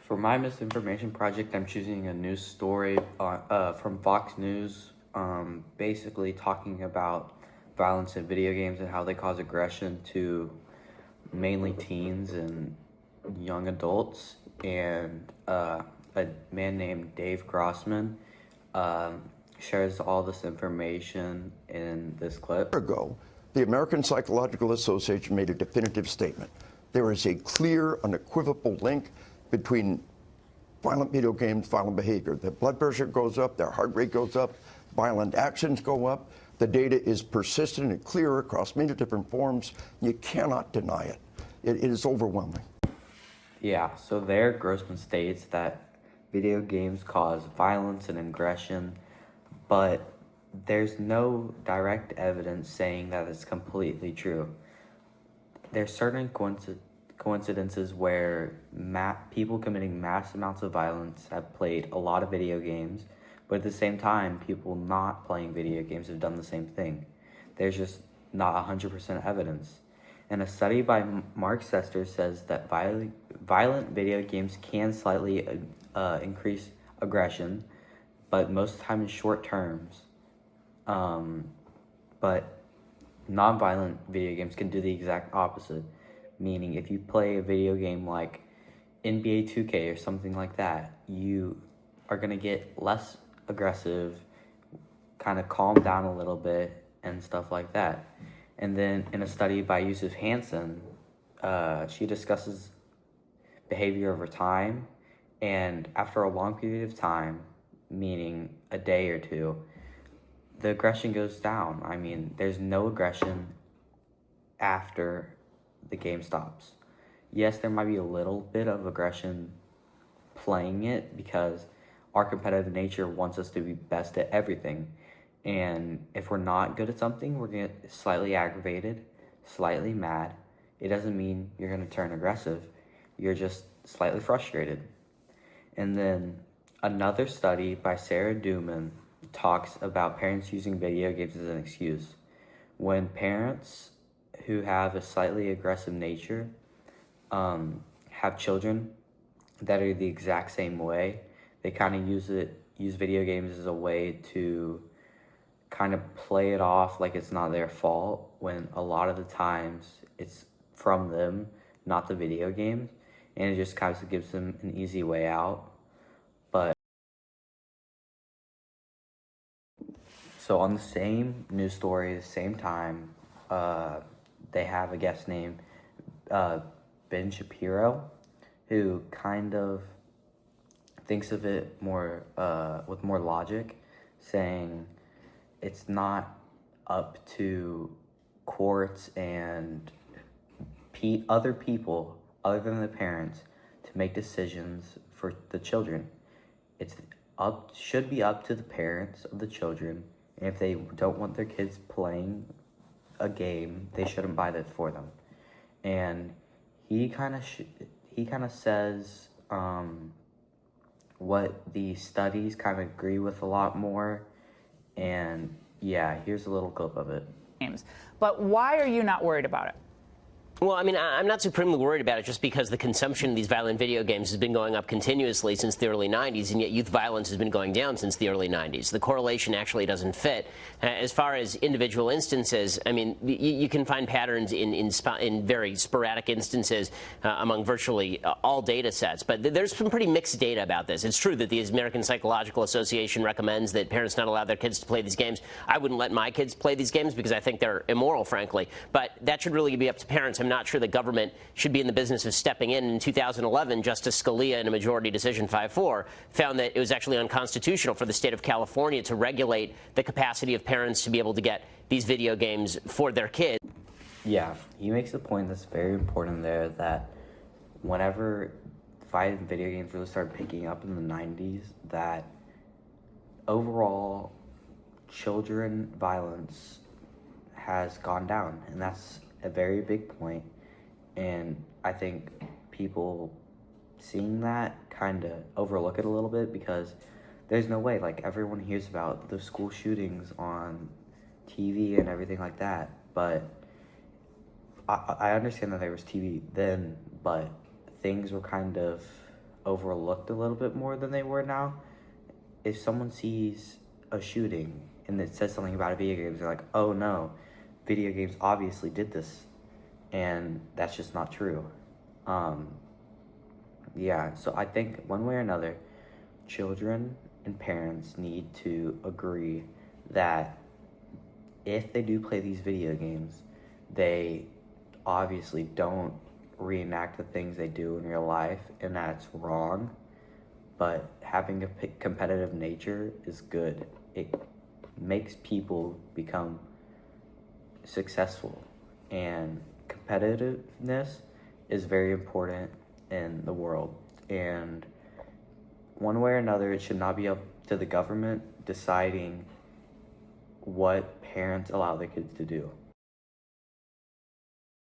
For my misinformation project, I'm choosing a news story from Fox News, basically talking about violence in video games and how they cause aggression to mainly teens and young adults. And a man named Dave Grossman um, shares all this information in this clip. Ago, the American Psychological Association made a definitive statement. There is a clear, unequivocal link between violent video games, violent behavior. Their blood pressure goes up, their heart rate goes up, violent actions go up. The data is persistent and clear across many different forms. You cannot deny it. It is overwhelming. Yeah, so there, Grossman states that video games cause violence and aggression, but there's no direct evidence saying that it's completely true. There's certain coincidences where people committing mass amounts of violence have played a lot of video games, but at the same time, people not playing video games have done the same thing. There's just not 100% evidence. And a study by Mark Sester says that violent video games can slightly increase aggression, but most of the time in short terms. But non-violent video games can do the exact opposite. Meaning, if you play a video game like NBA 2K or something like that, you are going to get less aggressive, kind of calm down a little bit, and stuff like that. And then in a study by Yusuf Hansen, she discusses behavior over time, and after a long period of time, meaning a day or two, the aggression goes down. I mean, there's no aggression after the game stops. Yes, there might be a little bit of aggression playing it because our competitive nature wants us to be best at everything. And if we're not good at something, we're going to get slightly aggravated, slightly mad. It doesn't mean you're going to turn aggressive. You're just slightly frustrated. And then another study by Sarah Duman talks about parents using video games as an excuse. When parents who have a slightly aggressive nature have children that are the exact same way, they kind of use video games as a way to kind of play it off like it's not their fault, when a lot of the times it's from them, not the video games, and it just kind of gives them an easy way out. But so on the same news story, the same time, they have a guest named Ben Shapiro, who kind of thinks of it more with more logic, saying it's not up to courts and other people other than the parents to make decisions for the children. Should be up to the parents of the children, and if they don't want their kids playing a game, they shouldn't buy that for them. And he kind of says what the studies kind of agree with a lot more. And yeah, here's a little clip of it. But why are you not worried about it? Well, I mean, I'm not supremely worried about it just because the consumption of these violent video games has been going up continuously since the early 90s, and yet youth violence has been going down since the early 90s. The correlation actually doesn't fit. As far as individual instances, I mean, you can find patterns in very sporadic instances among virtually all data sets, but there's some pretty mixed data about this. It's true that the American Psychological Association recommends that parents not allow their kids to play these games. I wouldn't let my kids play these games because I think they're immoral, frankly, but that should really be up to parents. I'm not sure the government should be in the business of stepping in. In 2011, Justice Scalia, in a majority decision 5-4, found that it was actually unconstitutional for the state of California to regulate the capacity of parents to be able to get these video games for their kids. Yeah, he makes a point that's very important there, that whenever violent video games really started picking up in the 90s, that overall children violence has gone down, and that's a very big point. And I think people seeing that kind of overlook it a little bit, because there's no way, like, everyone hears about the school shootings on TV and everything like that, but I understand that there was TV then, but things were kind of overlooked a little bit more than they were now. If someone sees a shooting and it says something about video games, they're like, oh no, video games obviously did this. And that's just not true. Yeah, so I think one way or another, children and parents need to agree that if they do play these video games, they obviously don't reenact the things they do in real life, and that's wrong. But having a competitive nature is good. It makes people become successful, and competitiveness is very important in the world. And one way or another, it should not be up to the government deciding what parents allow their kids to do.